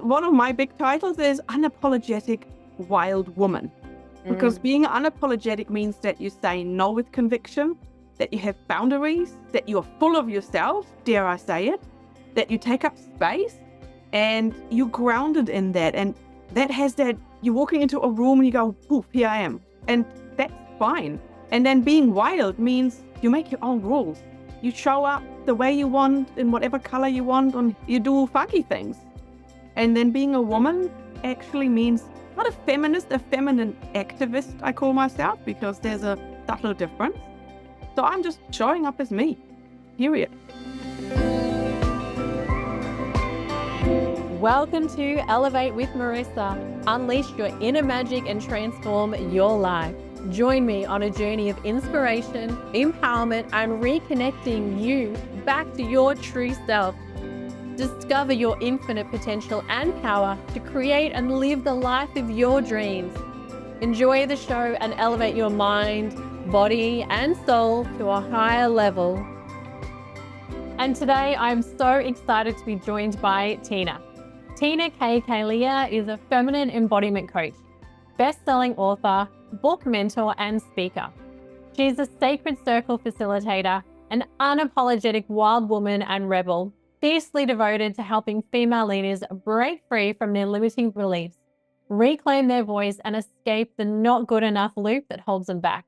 one of my big titles is Unapologetic Wild Woman, because being unapologetic means that you say no with conviction, that you have boundaries, that you're full of yourself, dare I say it, that you take up space and you're grounded in that. And that has that, you're walking into a room and you go, poof, here I am. And that's fine. And then being wild means you make your own rules. You show up the way you want, in whatever color you want, and you do funky things. And then being a woman actually means not a feminist, a feminine activist, I call myself, because there's a subtle difference. So I'm just showing up as me, period. Welcome to Elevate with Marissa. Unleash your inner magic and transform your life. Join me on a journey of inspiration, empowerment, and reconnecting you back to your true self. Discover your infinite potential and power to create and live the life of your dreams. Enjoy the show and elevate your mind, body, and soul to a higher level. And today I'm so excited to be joined by Tina. Tina K Kailea is a feminine embodiment coach, best-selling author, book mentor, and speaker. She's a sacred circle facilitator, an unapologetic wild woman and rebel, fiercely devoted to helping female leaders break free from their limiting beliefs, reclaim their voice, and escape the not good enough loop that holds them back.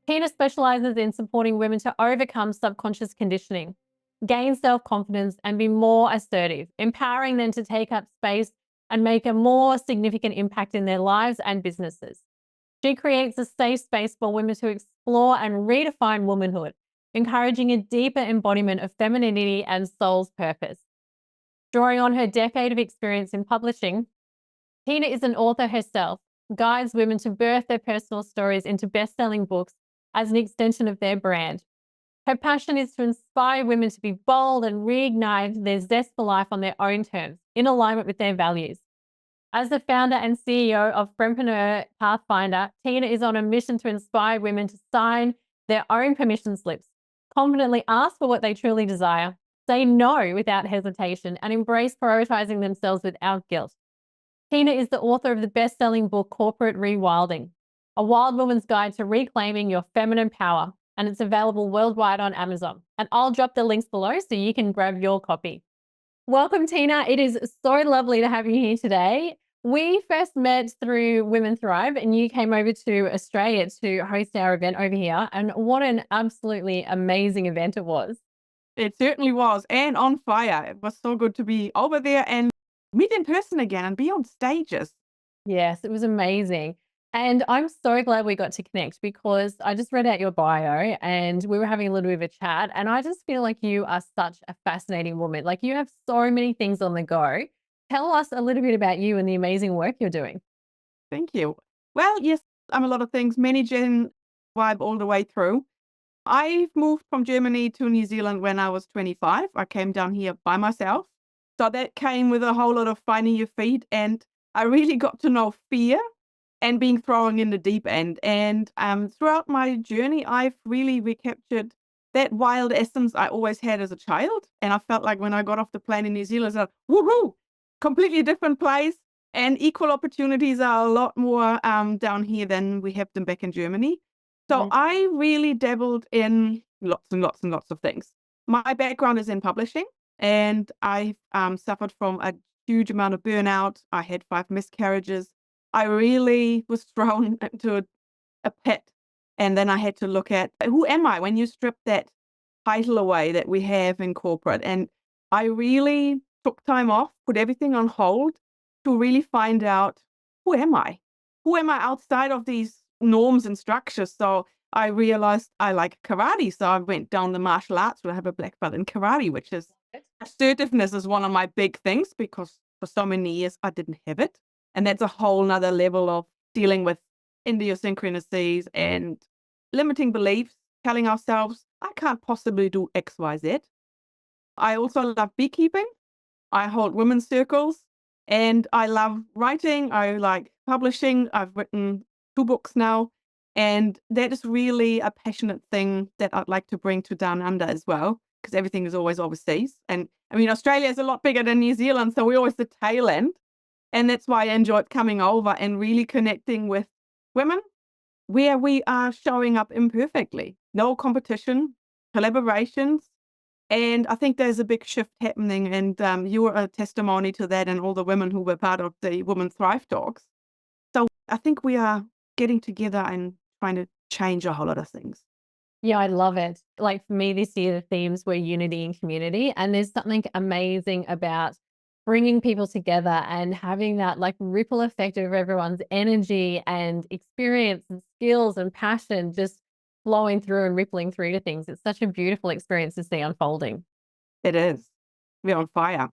Tina specialises in supporting women to overcome subconscious conditioning, gain self-confidence, and be more assertive, empowering them to take up space and make a more significant impact in their lives and businesses. She creates a safe space for women to explore and redefine womanhood, encouraging a deeper embodiment of femininity and soul's purpose. Drawing on her decade of experience in publishing, Tina is an author herself, guides women to birth their personal stories into best-selling books as an extension of their brand. Her passion is to inspire women to be bold and reignite their zest for life on their own terms, in alignment with their values. As the founder and CEO of Frempreneur Pathfinder, Tina is on a mission to inspire women to sign their own permission slips, confidently ask for what they truly desire, say no without hesitation, and embrace prioritizing themselves without guilt. Tina is the author of the best-selling book Corporate Rewilding, a wild woman's guide to reclaiming your feminine power, and it's available worldwide on Amazon. And I'll drop the links below so you can grab your copy. Welcome, Tina. It is so lovely to have you here today. We first met through Women Thrive, and you came over to Australia to host our event over here. And what an absolutely amazing event it was. It certainly was, and on fire. It was so good to be over there and meet in person again and be on stages. Yes, it was amazing. And I'm so glad we got to connect because I just read out your bio and we were having a little bit of a chat. And I just feel like you are such a fascinating woman. Like, you have so many things on the go. Tell us a little bit about you and the amazing work you're doing. Thank you. Well, yes, I'm a lot of things, many Gen vibe all the way through. I've moved from Germany to New Zealand when I was 25. I came down here by myself. So that came with a whole lot of finding your feet. And I really got to know fear and being thrown in the deep end. And throughout my journey, I've really recaptured that wild essence I always had as a child. And I felt like when I got off the plane in New Zealand, I was like, woohoo, completely different place. And equal opportunities are a lot more down here than we have them back in Germany. So I really dabbled in lots and lots and lots of things. My background is in publishing, and I've suffered from a huge amount of burnout. I had 5 miscarriages. I really was thrown into a pit. And then I had to look at, who am I when you strip that title away that we have in corporate? And I really took time off, put everything on hold to really find out, who am I? Who am I outside of these norms and structures? So I realized I like karate. So I went down the martial arts. I have a black belt in karate, which is assertiveness is one of my big things because for so many years I didn't have it. And that's a whole nother level of dealing with idiosyncrasies and limiting beliefs, telling ourselves, I can't possibly do X, Y, Z. I also love beekeeping. I hold women's circles and I love writing. I like publishing. I've written 2 books now. And that is really a passionate thing that I'd like to bring to Down Under as well. because everything is always overseas. And I mean, Australia is a lot bigger than New Zealand, so we're always the tail end. And that's why I enjoyed coming over and really connecting with women where we are showing up imperfectly. No competition, collaborations. And I think there's a big shift happening. And you were a testimony to that, and all the women who were part of the Women Thrive Talks. So I think we are getting together and trying to change a whole lot of things. Yeah, I love it. Like for me this year, the themes were unity and community. And there's something amazing about bringing people together and having that like ripple effect of everyone's energy and experience and skills and passion just flowing through and rippling through to things. It's such a beautiful experience to see unfolding. It is. We're on fire.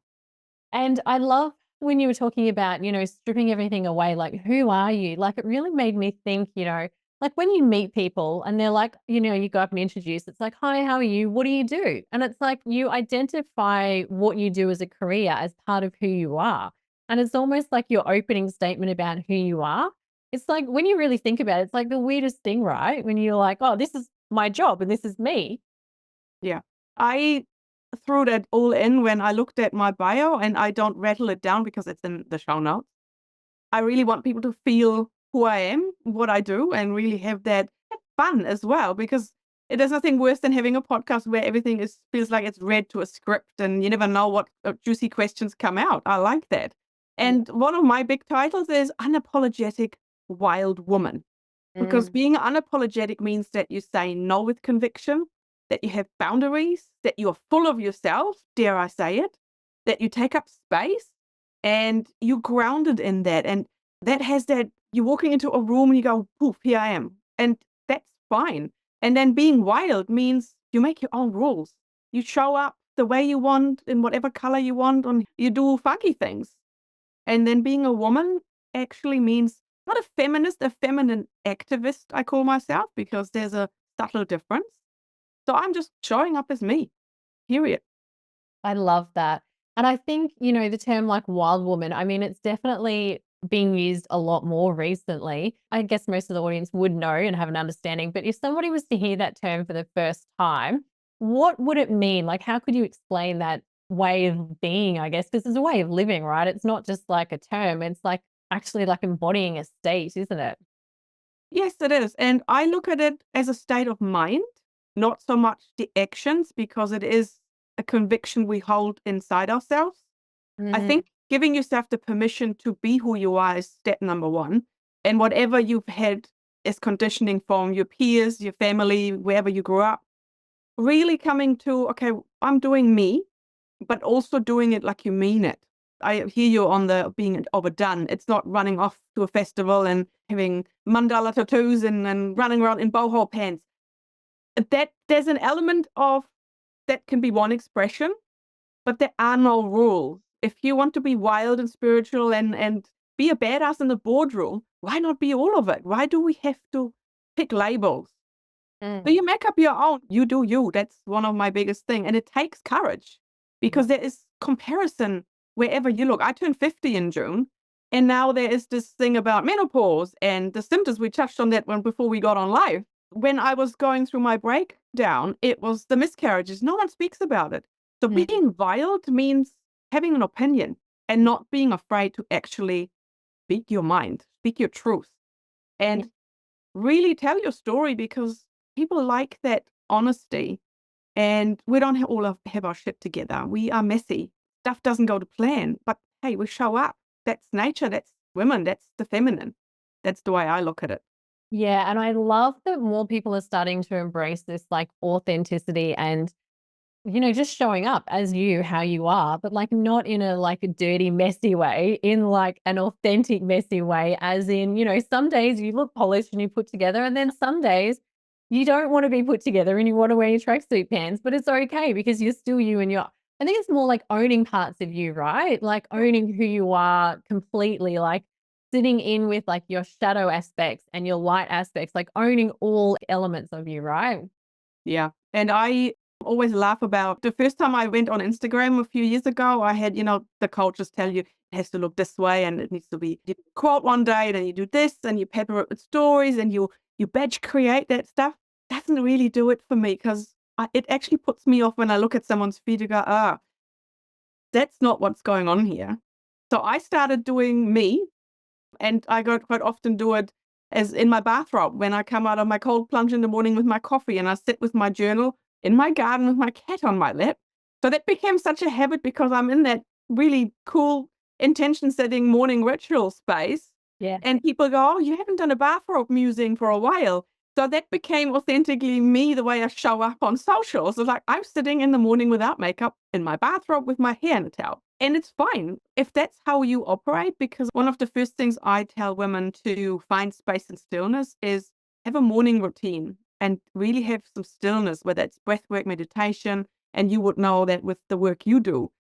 And I love when you were talking about, stripping everything away, like, who are you? Like, it really made me think, like when you meet people and they're like, you go up and introduce, it's like, hi, how are you? What do you do? And it's like you identify what you do as a career as part of who you are. And it's almost like your opening statement about who you are. It's like when you really think about it, it's like the weirdest thing, right? When you're like, oh, this is my job and this is me. Yeah. I threw that all in when I looked at my bio, and I don't rattle it down because it's in the show notes. I really want people to feel who I am, what I do, and really have that fun as well, because there's nothing worse than having a podcast where everything feels like it's read to a script and you never know what juicy questions come out. I like that. Yeah. And one of my big titles is Unapologetic Wild Woman, because Mm. being unapologetic means that you say no with conviction, that you have boundaries, that you're full of yourself, dare I say it, that you take up space and you're grounded in that. And that has that, you're walking into a room and you go, poof, here I am. And that's fine. And then being wild means you make your own rules. You show up the way you want, in whatever color you want, and you do funky things. And then being a woman actually means not a feminist, a feminine activist, I call myself, because there's a subtle difference. So I'm just showing up as me, period. I love that. And I think, the term like wild woman, I mean, it's definitely being used a lot more recently. I guess most of the audience would know and have an understanding. But if somebody was to hear that term for the first time, what would it mean? Like, how could you explain that way of being, I guess? Because it's a way of living, right? It's not just like a term, it's like actually like embodying a state, isn't it? Yes, it is. And I look at it as a state of mind, not so much the actions, because it is a conviction we hold inside ourselves. I Mm. think giving yourself the permission to be who you are is step number one. And whatever you've had as conditioning from your peers, your family, wherever you grew up, really coming to, okay, I'm doing me, but also doing it like you mean it. I hear you on the being overdone. It's not running off to a festival and having mandala tattoos and running around in boho pants. That there's an element of that can be one expression, but there are no rules. If you want to be wild and spiritual and be a badass in the boardroom, why not be all of it? Why do we have to pick labels? So Mm. you make up your own. You do you. That's one of my biggest thing. And it takes courage Yeah. because there is comparison wherever you look. I turned 50 in June, and now there is this thing about menopause and the symptoms. We touched on that one before we got on live. When I was going through my breakdown, it was the miscarriages. No one speaks about it. So Mm. being wild means having an opinion and not being afraid to actually speak your mind, speak your truth. Yeah. And really tell your story, because people like that honesty, and we don't have our shit together. We are messy. Stuff doesn't go to plan, but hey, we show up. That's nature. That's women. That's the feminine. That's the way I look at it. Yeah, and I love that more people are starting to embrace this like authenticity and just showing up as you, how you are, but like not in a like a dirty, messy way, in like an authentic, messy way, as in, some days you look polished and you put together, and then some days you don't want to be put together and you want to wear your tracksuit pants, but it's okay because you're still you and you're, I think it's more like owning parts of you, right? Like Yeah. owning who you are completely, like sitting in with like your shadow aspects and your light aspects, like owning all elements of you, right? Yeah. And I always laugh about the first time I went on Instagram a few years ago. I had, the coaches tell you it has to look this way and it needs to be you quote one day, and then you do this and you pepper it with stories and you badge create that stuff. Doesn't really do it for me, because it actually puts me off when I look at someone's feet and go, ah, that's not what's going on here. So I started doing me, and I got quite often do it as in my bathrobe when I come out of my cold plunge in the morning with my coffee and I sit with my journal in my garden with my cat on my lap. So that became such a habit because I'm in that really cool intention setting morning ritual space. Yeah. And people go, oh, you haven't done a bathrobe musing for a while. So that became authentically me, the way I show up on socials. So like I'm sitting in the morning without makeup in my bathrobe with my hair in a towel. And it's fine if that's how you operate, because one of the first things I tell women to find space and stillness is have a morning routine and really have some stillness, whether it's breath work, meditation, and you would know that with the work you do.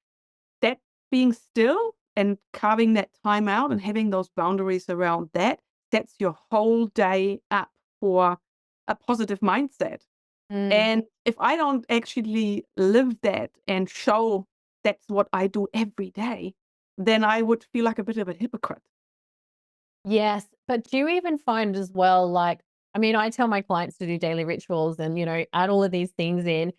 That being still and carving that time out and having those boundaries around that sets your whole day up for a positive mindset. Mm. And if I don't actually live that and show that's what I do every day, then I would feel like a bit of a hypocrite. Yes, but do you even find as well, like, I mean, I tell my clients to do daily rituals and, add all of these things in.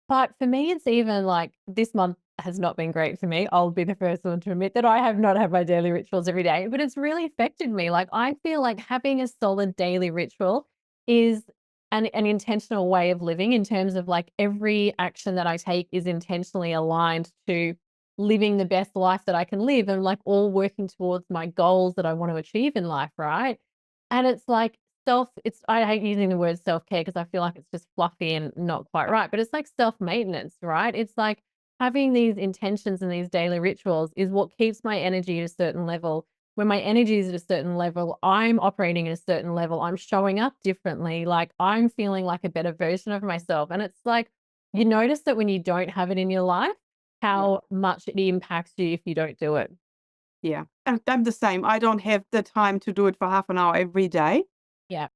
But for me, it's even like this month has not been great for me. I'll be the first one to admit that I have not had my daily rituals every day, but it's really affected me. Like, I feel like having a solid daily ritual is an intentional way of living in terms of like every action that I take is intentionally aligned to living the best life that I can live and like all working towards my goals that I want to achieve in life, right? And it's like I hate using the word self-care because I feel like it's just fluffy and not quite right, but it's like self-maintenance, right? It's like having these intentions and these daily rituals is what keeps my energy at a certain level. When my energy is at a certain level, I'm operating at a certain level, I'm showing up differently, like I'm feeling like a better version of myself. And it's like you notice that when you don't have it in your life, Yeah. how much it impacts you if you don't do it. Yeah. And I'm the same. I don't have the time to do it for half an hour every day. Yeah.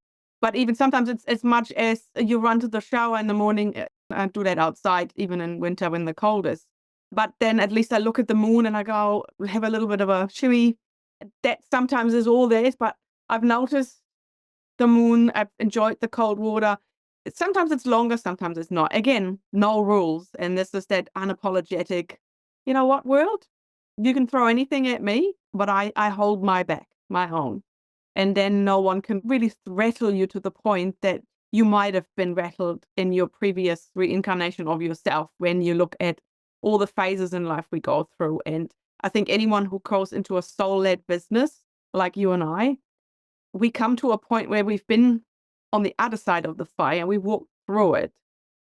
But even sometimes it's as much as you run to the shower in the morning. I do that outside, even in winter when the cold is. But then at least I look at the moon and I go, have a little bit of a shimmy. That sometimes is all there is, but I've noticed the moon. I've enjoyed the cold water. Sometimes it's longer, sometimes it's not. Again, no rules. And this is that unapologetic, you know what, world? You can throw anything at me, but I hold my back, my own. And then no one can really rattle you to the point that you might have been rattled in your previous reincarnation of yourself when you look at all the phases in life we go through. And I think anyone who goes into a soul led business like you and I, we come to a point where we've been on the other side of the fire and we walked through it.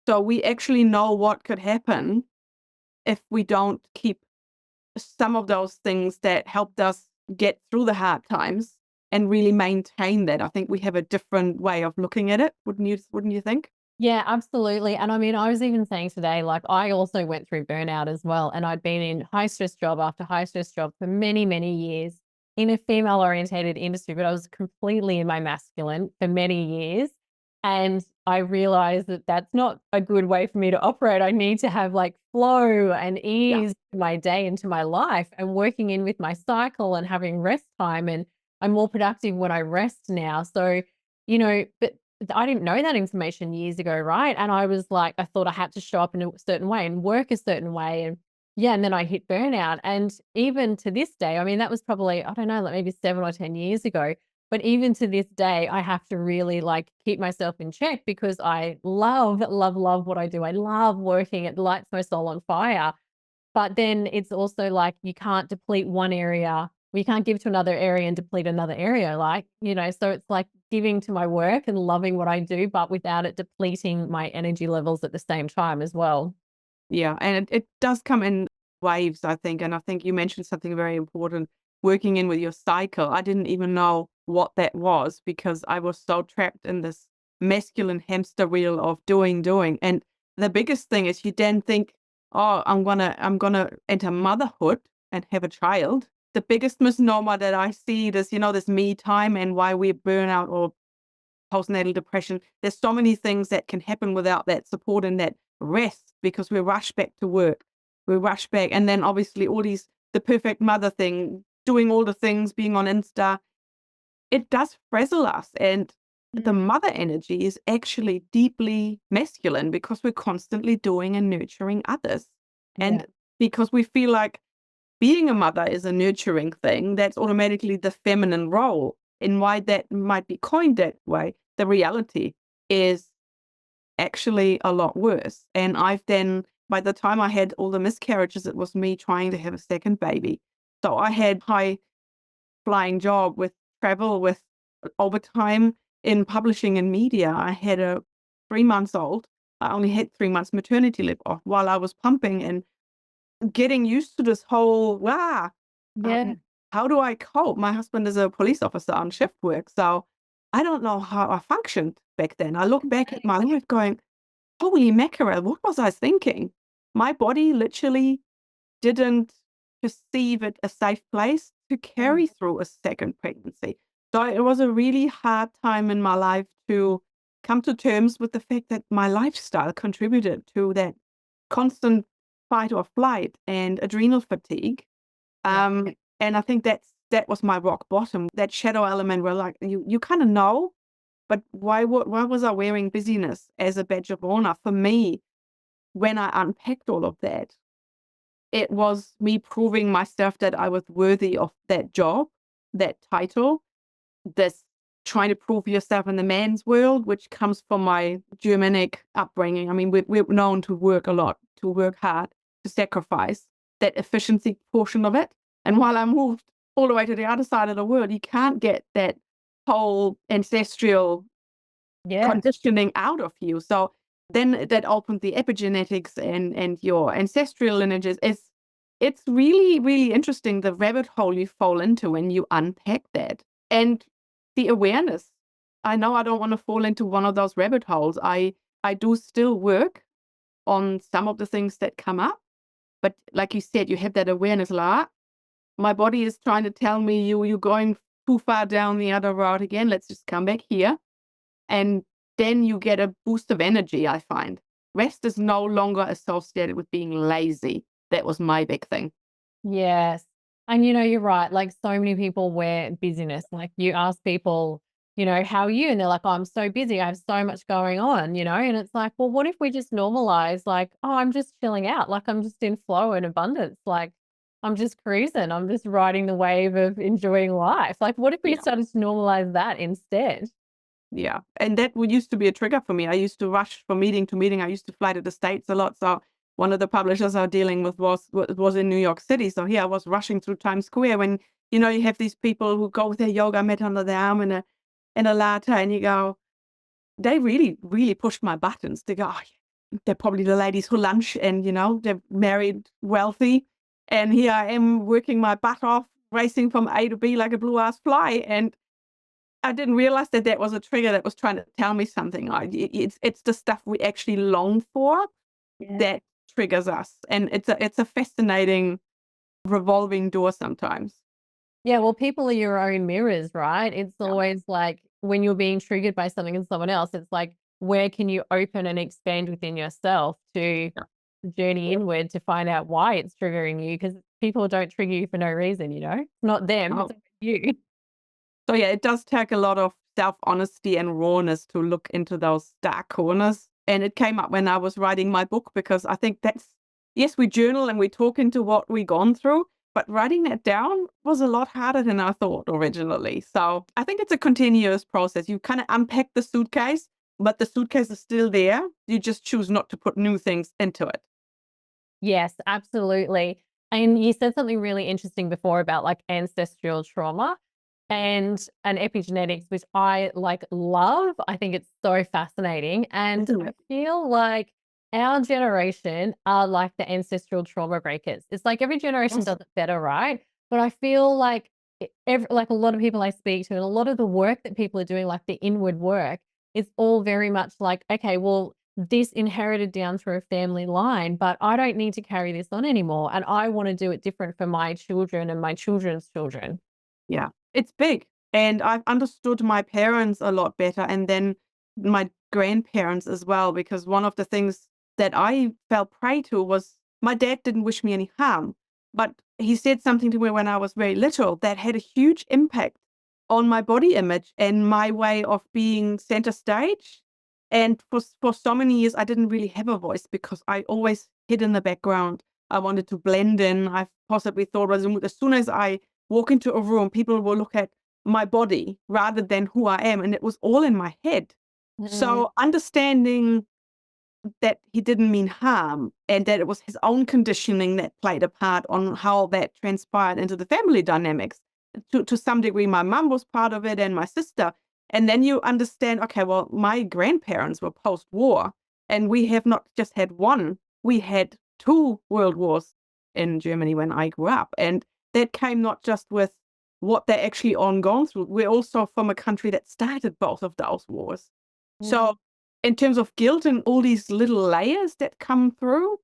So we actually know what could happen if we don't keep some of those things that helped us get through the hard times and really maintain that. I think we have a different way of looking at it. Wouldn't you think? Yeah, absolutely. And I mean, I was even saying today, like I also went through burnout as well. And I'd been in high stress job after high stress job for many, many years in a female orientated industry, but I was completely in my masculine for many years. And I realized that that's not a good way for me to operate. I need to have like flow and Yeah. ease to my day and to my life and working in with my cycle and having rest time. And I'm more productive when I rest now. So, but I didn't know that information years ago, right? And I was like, I thought I had to show up in a certain way and work a certain way. And yeah, and then I hit burnout. And even to this day, I mean, that was probably, I don't know, like maybe 7 or 10 years ago. But even to this day, I have to really like keep myself in check because I love, love, love what I do. I love working. It lights my soul on fire. But then it's also like you can't deplete one area, we can't give to another area and deplete another area, like, so it's like giving to my work and loving what I do, but without it depleting my energy levels at the same time as well. Yeah. And it does come in waves, I think. And I think you mentioned something very important, working in with your cycle. I didn't even know what that was because I was so trapped in this masculine hamster wheel of doing, doing. And the biggest thing is you then think, oh, I'm gonna enter motherhood and have a child. The biggest misnomer that I see is, this me time and why we burn out or postnatal depression. There's so many things that can happen without that support and that rest because we rush back to work. We rush back. And then obviously the perfect mother thing, doing all the things, being on Insta, it does frazzle us. And the mother energy is actually deeply masculine because we're constantly doing and nurturing others. Yeah. And because we feel like being a mother is a nurturing thing, that's automatically the feminine role. And why that might be coined that way, the reality is actually a lot worse. And I've then, by the time I had all the miscarriages, it was me trying to have a second baby. So I had high flying job with travel, with overtime in publishing and media. I had a 3 months old. I only had 3 months maternity leave off while I was pumping and getting used to this whole, Yeah. how do I cope? My husband is a police officer on shift work. So I don't know how I functioned back then. I look back at my life going, holy mackerel, what was I thinking? My body literally didn't perceive it a safe place to Mm. carry through a second pregnancy. So it was a really hard time in my life to come to terms with the fact that my lifestyle contributed to that constant fight or flight and adrenal fatigue. Yeah. And I think that was my rock bottom, that shadow element where like you kind of know, but why was I wearing busyness as a badge of honor? For me, when I unpacked all of that, it was me proving myself that I was worthy of that job, that title, this trying to prove yourself in the man's world, which comes from my Germanic upbringing. I mean, we're known to work a lot, to work hard, to sacrifice that efficiency portion of it. And while I moved all the way to the other side of the world, you can't get that whole ancestral Yeah. conditioning out of you. So then that opened the epigenetics and your ancestral lineages. It's really, really interesting the rabbit hole you fall into when you unpack that. And the awareness. I know I don't want to fall into one of those rabbit holes. I do still work on some of the things that come up, but like you said, you have that awareness like, my body is trying to tell me you're going too far down the other route again. Let's just come back here. And then you get a boost of energy, I find. Rest is no longer associated with being lazy. That was my big thing. Yes. And you're right. Like so many people wear busyness. Like you ask people, how are you? And they're like, oh, I'm so busy. I have so much going on. And it's like, well, what if we just normalize like, oh, I'm just chilling out. Like I'm just in flow and abundance. Like I'm just cruising. I'm just riding the wave of enjoying life. Like, what if we Yeah. started to normalize that instead? Yeah. And that would used to be a trigger for me. I used to rush from meeting to meeting. I used to fly to the States a lot. So one of the publishers I was dealing with was in New York City. So here I was rushing through Times Square when, you have these people who go with their yoga mat under their arm and a latte and you go, they really, really pushed my buttons. They go, "Oh, yeah, they're probably the ladies who lunch and, they're married, wealthy. And here I am working my butt off, racing from A to B like a blue ass fly. And I didn't realize that that was a trigger that was trying to tell me something. It's the stuff we actually long for Yeah. that triggers us. And it's a fascinating revolving door sometimes. Yeah, well, people are your own mirrors, right? It's Yeah. always like when you're being triggered by something in someone else, it's like, where can you open and expand within yourself to Yeah. journey inward to find out why it's triggering you? Because people don't trigger you for no reason, It's not them, it's Oh. you. So yeah, it does take a lot of self-honesty and rawness to look into those dark corners. And it came up when I was writing my book because I think that's, yes, we journal and we talk into what we gone through, but writing that down was a lot harder than I thought originally. So I think it's a continuous process. You kind of unpack the suitcase, but the suitcase is still there. You just choose not to put new things into it. Yes, absolutely. And you said something really interesting before about like ancestral trauma and epigenetics, which I like love. I think it's so fascinating. And Isn't I it? feel like our generation are like the ancestral trauma breakers. It's like every generation Yes. does it better, right? But I feel like like a lot of people I speak to and a lot of the work that people are doing, like the inward work, is all very much like, okay, well, this inherited down through a family line, but I don't need to carry this on anymore. And I want to do it different for my children and my children's children. Yeah, it's big. And I've understood my parents a lot better and then my grandparents as well, because one of the things that I fell prey to was my dad didn't wish me any harm, but he said something to me when I was very little that had a huge impact on my body image and my way of being center stage. And for so many years, I didn't really have a voice because I always hid in the background. I wanted to blend in. I possibly thought as soon as I walk into a room, people will look at my body rather than who I am. And it was all in my head. Mm, So understanding that he didn't mean harm and that it was his own conditioning that played a part on how that transpired into the family dynamics. To some degree, my mum was part of it and my sister. And then you understand, okay, well, my grandparents were post-war and we have not just had one, we had two world wars in Germany when I grew up. And that came not just with what they actually on gone through. We're also from a country that started both of those wars. So mm. in terms of guilt and all these little layers that come through,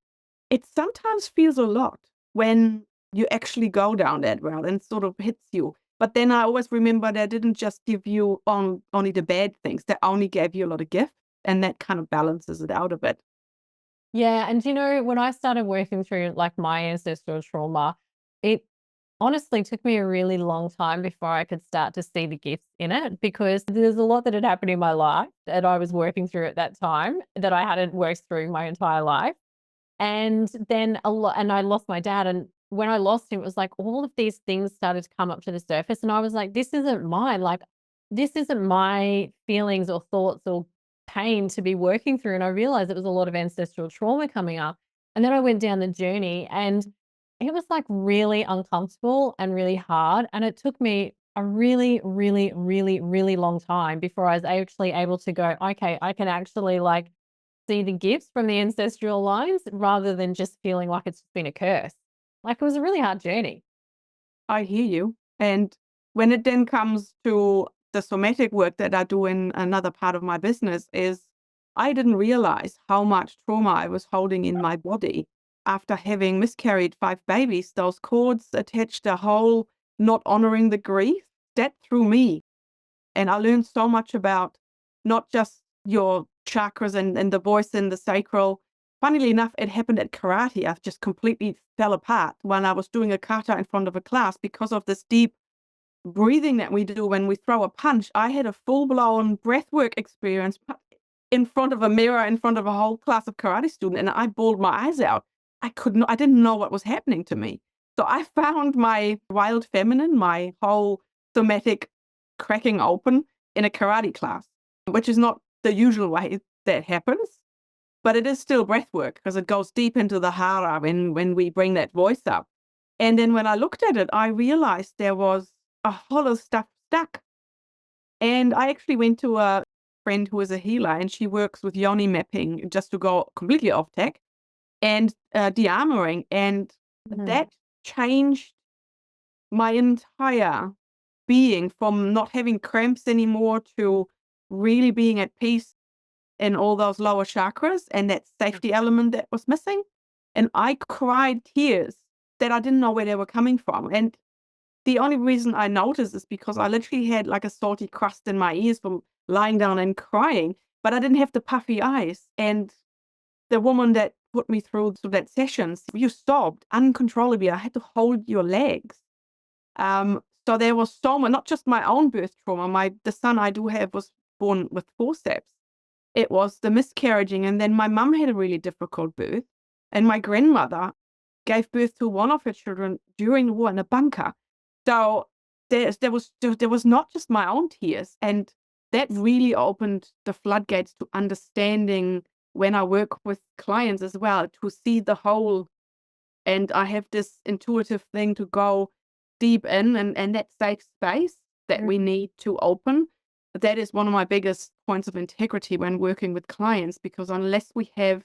it sometimes feels a lot when you actually go down that route and sort of hits you. But then I always remember they didn't just give you only the bad things, they only gave you a lot of gifts, and that kind of balances it out a bit. Yeah, and when I started working through like my ancestral trauma, it honestly took me a really long time before I could start to see the gifts in it because there's a lot that had happened in my life that I was working through at that time that I hadn't worked through my entire life. And then and I lost my dad. And when I lost him, it was like all of these things started to come up to the surface. And I was like, this isn't mine. Like, this isn't my feelings or thoughts or pain to be working through. And I realized it was a lot of ancestral trauma coming up. And then I went down the journey and it was like really uncomfortable and really hard. And it took me a really, really, really, really long time before I was actually able to go, okay, I can actually like see the gifts from the ancestral lines rather than just feeling like it's been a curse. Like, it was a really hard journey. I hear you. And when it then comes to the somatic work that I do in another part of my business is I didn't realize how much trauma I was holding in my body after having miscarried 5 babies. Those cords attached, the whole not honoring the grief, that threw me. And I learned so much about not just your chakras and the voice and the sacral. Funnily enough, it happened at karate. I just completely fell apart when I was doing a kata in front of a class because of this deep breathing that we do when we throw a punch. I had a full-blown breathwork experience in front of a mirror, in front of a whole class of karate students, and I bawled my eyes out. I didn't know what was happening to me. So I found my wild feminine, my whole somatic cracking open in a karate class, which is not the usual way that happens, but it is still breath work because it goes deep into the hara when we bring that voice up. And then when I looked at it, I realized there was a whole lot of stuff stuck. And I actually went to a friend who is a healer and she works with yoni mapping just to go completely off tech and de-armoring. And Mhm. that changed my entire being from not having cramps anymore to really being at peace in all those lower chakras and that safety element that was missing. And I cried tears that I didn't know where they were coming from. And the only reason I noticed is because I literally had like a salty crust in my ears from lying down and crying, but I didn't have the puffy eyes. And the woman that put me through to that session, you sobbed uncontrollably. I had to hold your legs. So there was so much, not just my own birth trauma. The son I do have was born with forceps. It was the miscarriaging, and then my mum had a really difficult birth, and my grandmother gave birth to one of her children during the war in a bunker. So there was not just my own tears, and that really opened the floodgates to understanding when I work with clients as well, to see the whole. And I have this intuitive thing to go deep in and that safe space that we need to open. That is one of my biggest points of integrity when working with clients, because unless we have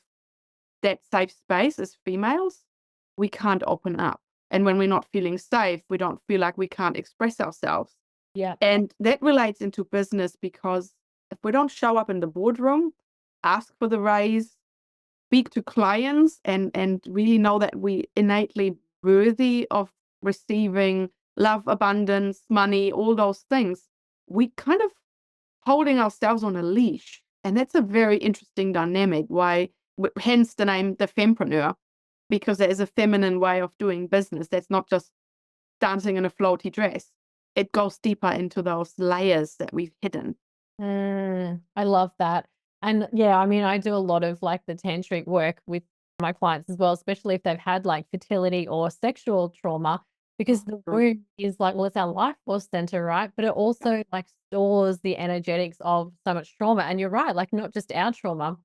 that safe space as females, we can't open up. And when we're not feeling safe, we don't feel like we can't express ourselves. Yeah. And that relates into business because if we don't show up in the boardroom, ask for the raise, speak to clients and really know that we innately worthy of receiving love, abundance, money, all those things, we kind of holding ourselves on a leash. And that's a very interesting dynamic, why hence the name the fempreneur, because there is a feminine way of doing business that's not just dancing in a floaty dress. it goes deeper into those layers that we've hidden. I love that. And yeah, I mean, I do a lot of like the tantric work with my clients as well, especially if they've had like fertility or sexual trauma, because the Mm. womb is like, well, it's our life force center, right? But it also like stores the energetics of so much trauma. And you're right, like not just our trauma,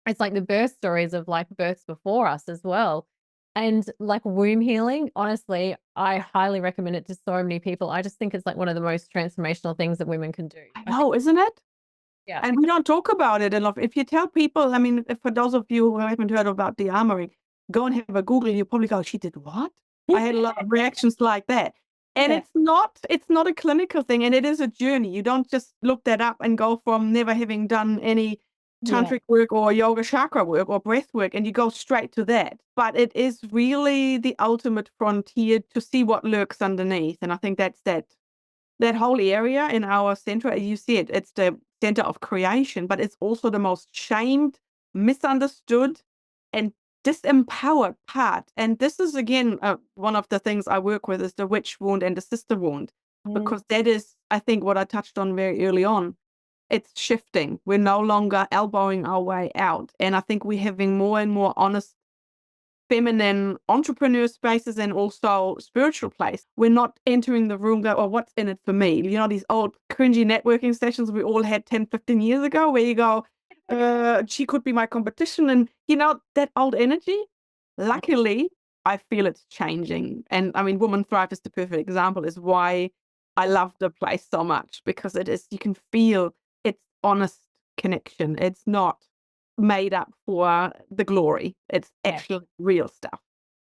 it's like the birth stories of like births before us as well. And like womb healing, honestly, I highly recommend it to so many people. I just think it's like one of the most transformational things that women can do. I I think, know, isn't it? yeah. And we don't talk about it enough. If you tell people, I mean, if for those of you who haven't heard about de-armoring, go and have a Google, you probably go, "She did what?" I had a lot of reactions like that. And Yeah. it's not a clinical thing, and it is a journey. You don't just look that up and go from never having done any Yeah. tantric work or yoga chakra work or breath work, and you go straight to that. But it is really the ultimate frontier to see what lurks underneath. And I think that's that whole area in our center, as you said, it's the center of creation, but it's also the most shamed, misunderstood, and disempowered part. And this is again one of the things I work with is the witch wound and the sister wound, Mm, because that is, I think, what I touched on very early on. It's shifting. We're no longer elbowing our way out, and I think we're having more and more honest feminine entrepreneur spaces and also spiritual place. We're not entering the room go, "Oh, what's in it for me?" You know, these old cringy networking sessions we all had 10, 15 years ago where you go, she could be my competition. And, you know, that old energy, luckily, I feel it's changing. And I mean, Woman Thrive is the perfect example, is why I love the place so much, because it is, you can feel it's honest connection. It's not made up for the glory. It's yeah. actually real stuff.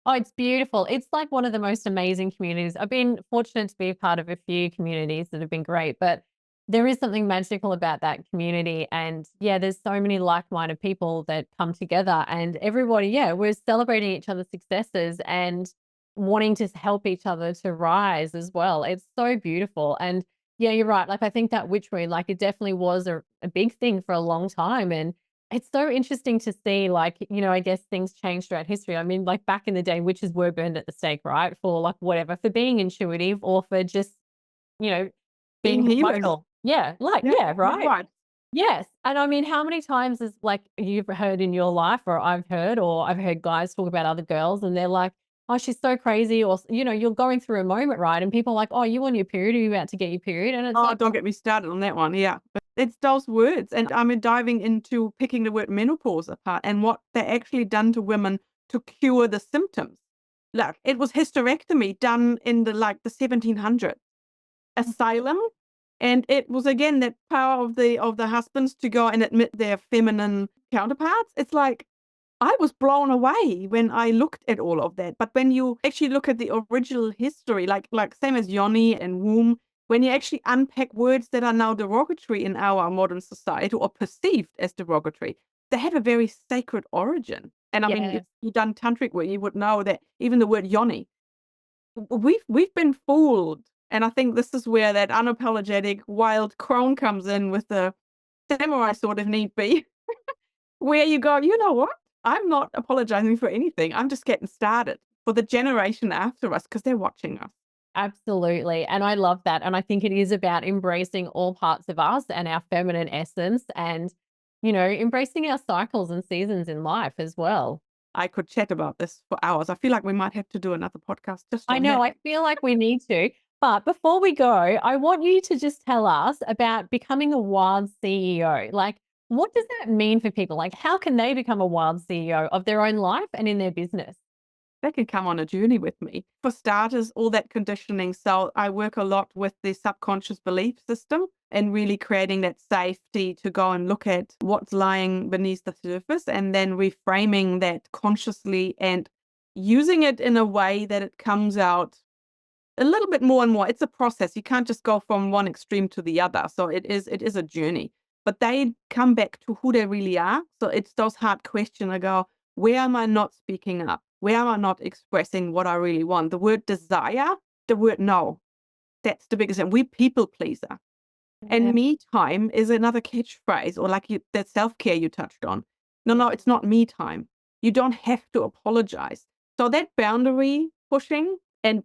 Oh, it's beautiful. It's like one of the most amazing communities. I've been fortunate to be a part of a few communities that have been great, but there is something magical about that community. And yeah, there's so many like-minded people that come together and everybody, yeah, we're celebrating each other's successes and wanting to help each other to rise as well. It's so beautiful. And yeah, you're right. Like I think that witch wound, like it definitely was a big thing for a long time. And it's so interesting to see, like, you know, I guess things change throughout history. I mean, like back in the day, witches were burned at the stake, right? For like whatever, for being intuitive or for just, you know, Being being healers. hormonal. Yeah, like, Yeah, yeah, you're right. right. Yes. And I mean, how many times is like you've heard in your life, or I've heard guys talk about other girls and they're like, oh, she's so crazy. Or, you know, you're going through a moment, right? And people are like, oh, you on your period? Are you about to get your period? And it's Oh, like, don't get me started on that one. Yeah. But it's those words. And I mean, diving into picking the word menopause apart and what they actually done to women to cure the symptoms. Like it was hysterectomy done in the 1700s. Asylum. And it was again that power of the husbands to go and admit their feminine counterparts. It's like I was blown away when I looked at all of that. But when you actually look at the original history, like same as yoni and womb, when you actually unpack words that are now derogatory in our modern society or perceived as derogatory, they have a very sacred origin. And I mean, if yes, you've done tantric work, you would know that even the word yoni, we've been fooled. And I think this is where that unapologetic wild crone comes in with the samurai sword if need be, where you go, you know what? I'm not apologizing for anything. I'm just getting started for the generation after us because they're watching us. absolutely. And I love that. And I think it is about embracing all parts of us and our feminine essence and, you know, embracing our cycles and seasons in life as well. I could chat about this for hours. I feel like we might have to do another podcast just I on know, that. I feel like we need to. But before we go, I want you to just tell us about becoming a wild CEO. Like, what does that mean for people? Like, how can they become a wild CEO of their own life and in their business? They can come on a journey with me. For starters, all that conditioning. So I work a lot with the subconscious belief system and really creating that safety to go and look at what's lying beneath the surface and then reframing that consciously and using it in a way that it comes out a little bit more and more. It's a process. You can't just go from one extreme to the other. So it is a journey. But they come back to who they really are. So it's those hard questions. I go, where am I not speaking up? Where am I not expressing what I really want? The word desire, the word no. That's the biggest thing. We people pleaser. Yeah. And me time is another catchphrase, or like that self-care you touched on. No, no, it's not me time. You don't have to apologize. So that boundary pushing and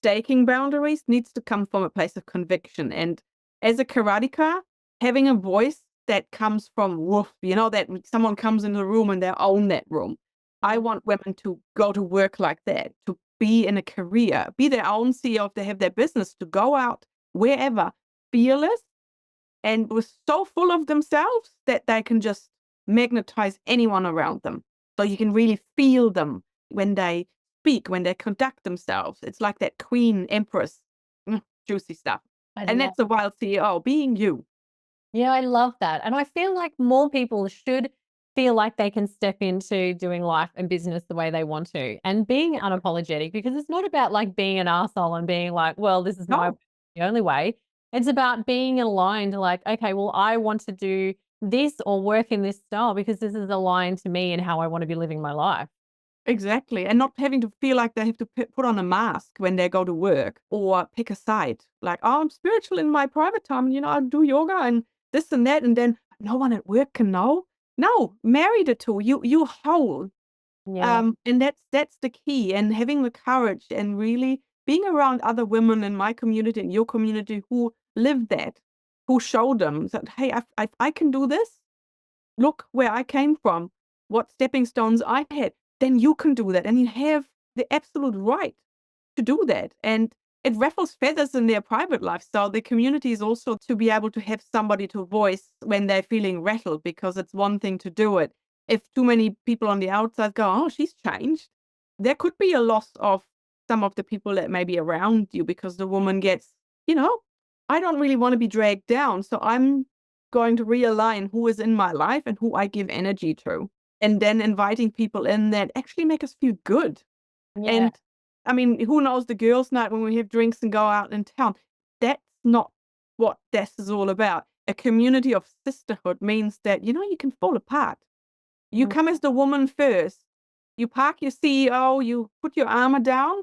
staking boundaries needs to come from a place of conviction. And as a karateka, having a voice that comes from woof, that someone comes in the room and they own that room. I want women to go to work like that, to be in a career, be their own CEO if they have their business, to go out wherever, fearless and was so full of themselves that they can just magnetize anyone around them. So you can really feel them when they speak, when they conduct themselves. It's like that queen empress, juicy stuff. I And love that's a wild CEO, being you. Yeah, I love that. And I feel like more people should feel like they can step into doing life and business the way they want to and being unapologetic, because it's not about like being an asshole and being like, well, this is my No, the only way. It's about being aligned, like, okay, well, I want to do this or work in this style because this is aligned to me and how I want to be living my life. exactly. And not having to feel like they have to put on a mask when they go to work or pick a side. Like, oh, I'm spiritual in my private time. I do yoga and this and that. And then no one at work can know. No, marry the two. You whole. Yeah. And that's the key, and having the courage and really being around other women in my community, in your community, who live that, who show them that, hey, I can do this. Look where I came from, what stepping stones I had. Then you can do that, and you have the absolute right to do that. And it ruffles feathers in their private life. So the community is also to be able to have somebody to voice when they're feeling rattled, because it's one thing to do it. If too many people on the outside go, oh, she's changed, there could be a loss of some of the people that may be around you, because the woman gets, you know, I don't really want to be dragged down. So I'm going to realign who is in my life and who I give energy to. And then inviting people in that actually make us feel good. Yeah. And I mean, who knows the girls' night when we have drinks and go out in town? That's not what this is all about. A community of sisterhood means that, you can fall apart. You Mm. come as the woman first. You park your CEO, you put your armor down,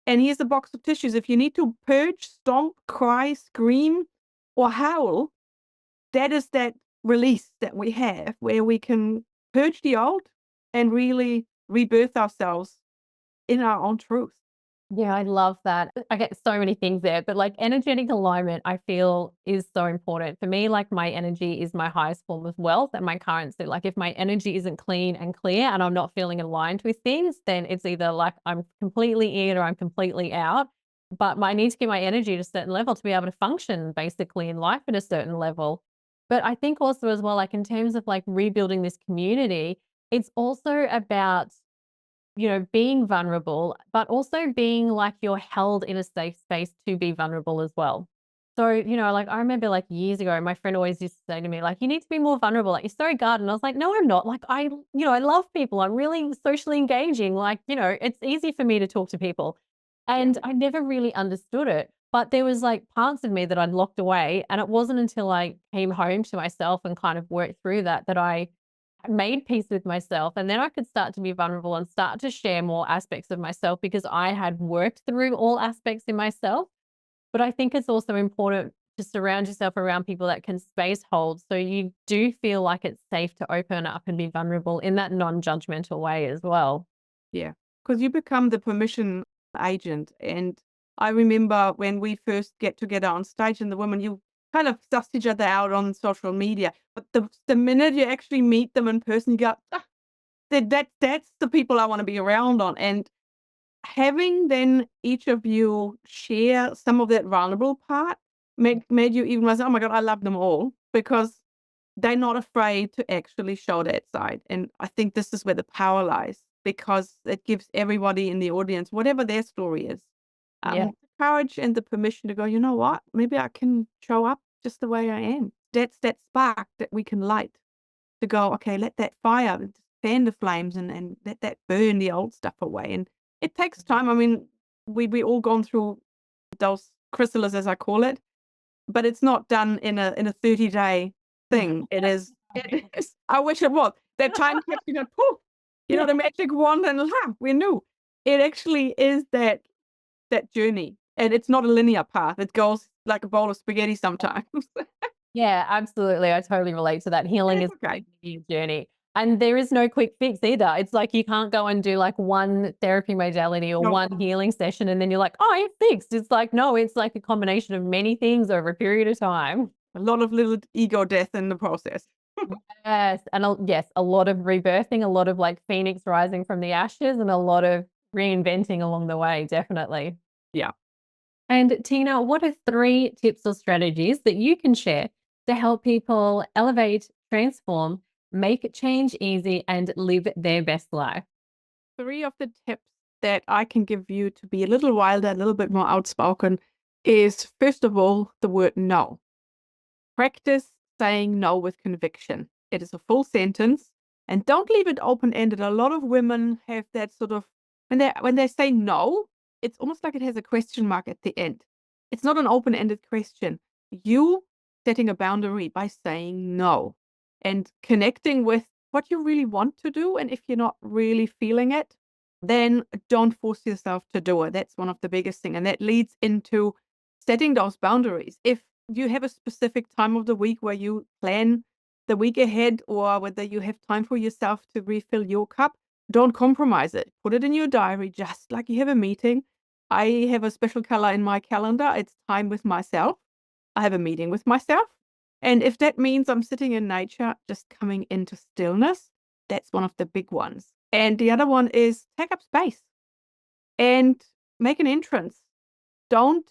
and here's a box of tissues. If you need to purge, stomp, cry, scream, or howl, that is that release that we have where we can purge the old and really rebirth ourselves in our own truth. Yeah, I love that. I get so many things there, but like energetic alignment, I feel is so important. For me, like my energy is my highest form of wealth and my currency. Like if my energy isn't clean and clear and I'm not feeling aligned with things, then it's either like I'm completely in or I'm completely out. But I need to get my energy to a certain level to be able to function basically in life at a certain level. But I think also as well, like in terms of like rebuilding this community, it's also about being vulnerable, but also being like you're held in a safe space to be vulnerable as well. So, like I remember like years ago, my friend always used to say to me, like, you need to be more vulnerable. Like, you're so guarded. And I was like, no, I'm not. Like, I love people. I'm really socially engaging. Like, it's easy for me to talk to people. Yeah. And I never really understood it. But there was like parts of me that I'd locked away. And it wasn't until I came home to myself and kind of worked through that I made peace with myself, and then I could start to be vulnerable and start to share more aspects of myself because I had worked through all aspects in myself. But I think it's also important to surround yourself around people that can space hold so you do feel like it's safe to open up and be vulnerable in that non-judgmental way as well. Yeah, because you become the permission agent. And I remember when we first get together on stage and the women, you kind of suss each other out on social media. But the minute you actually meet them in person, you go, that's the people I want to be around on. And having then each of you share some of that vulnerable part made you even realize, oh my God, I love them all, because they're not afraid to actually show that side. And I think this is where the power lies, because it gives everybody in the audience, whatever their story is, Yeah. the courage and the permission to go, you know what? Maybe I can show up just the way I am. That's that spark that we can light to go, okay, let that fire fan the flames, and let that burn the old stuff away. And it takes time. I mean, we all gone through those chrysalises, as I call it, but it's not done in a 30-day thing. It is, I wish it was. That time kept, poof, the magic wand, and we knew. It actually is that journey. And it's not a linear path. It goes like a bowl of spaghetti sometimes. Yeah, absolutely. I totally relate to that. Healing It's is okay. a journey. And there is no quick fix either. It's like you can't go and do like one therapy modality or No, one healing session and then you're like, oh, it's fixed. It's like, no, it's like a combination of many things over a period of time. a lot of little ego death in the process. Yes. And yes, a lot of rebirthing, a lot of like phoenix rising from the ashes, and a lot of reinventing along the way, definitely. Yeah. And Tina, what are 3 tips or strategies that you can share to help people elevate, transform, make change easy, and live their best life? 3 of the tips that I can give you to be a little wilder, a little bit more outspoken is, first of all, the word no. Practice saying no with conviction. It is a full sentence, and don't leave it open-ended. A lot of women have that sort of when they say no, it's almost like it has a question mark at the end. It's not an open-ended question. You setting a boundary by saying no and connecting with what you really want to do. And if you're not really feeling it, then don't force yourself to do it. That's one of the biggest thing. And that leads into setting those boundaries. If you have a specific time of the week where you plan the week ahead, or whether you have time for yourself to refill your cup, don't compromise it. Put it in your diary, just like you have a meeting. I have a special color in my calendar. It's time with myself. I have a meeting with myself. And if that means I'm sitting in nature, just coming into stillness, that's one of the big ones. And the other one is take up space and make an entrance. Don't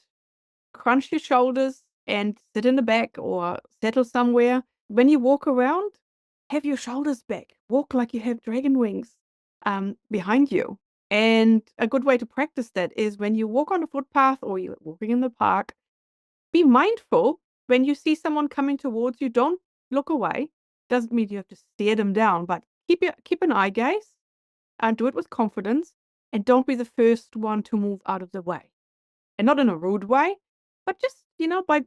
crunch your shoulders and sit in the back or settle somewhere. When you walk around, have your shoulders back. Walk like you have dragon wings behind you. And a good way to practice that is when you walk on a footpath or you're walking in the park, be mindful when you see someone coming towards you. Don't look away. Doesn't mean you have to stare them down, but keep an eye gaze and do it with confidence. And don't be the first one to move out of the way. And not in a rude way, but just, by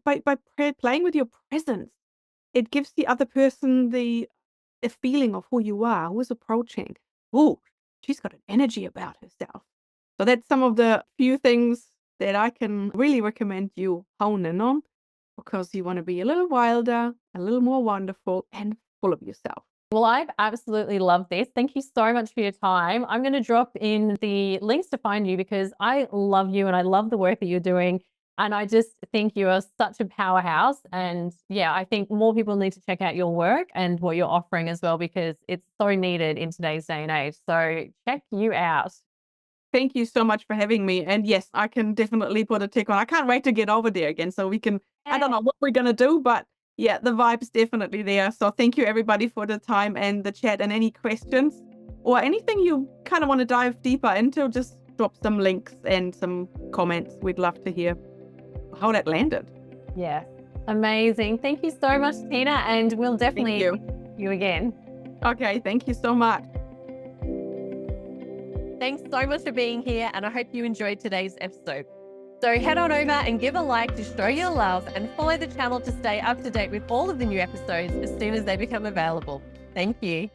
playing with your presence, it gives the other person the a feeling of who you are, who is approaching. Oh, she's got an energy about herself. So that's some of the few things that I can really recommend you hone in on, because you want to be a little wilder, a little more wonderful, and full of yourself. Well, I've absolutely loved this. Thank you so much for your time. I'm going to drop in the links to find you because I love you and I love the work that you're doing. And I just think you are such a powerhouse. And yeah, I think more people need to check out your work and what you're offering as well, because it's so needed in today's day and age. So check you out. Thank you so much for having me. And yes, I can definitely put a tick on. I can't wait to get over there again so we can, I don't know what we're going to do, but yeah, the vibe's definitely there. So thank you everybody for the time and the chat, and any questions or anything you kind of want to dive deeper into, just drop some links and some comments. We'd love to hear how that landed. Yeah. Amazing. Thank you so much, Tina. And we'll definitely Thank see you again. Okay. Thank you so much. Thanks so much for being here, and I hope you enjoyed today's episode. So head on over and give a like to show your love, and follow the channel to stay up to date with all of the new episodes as soon as they become available. Thank you.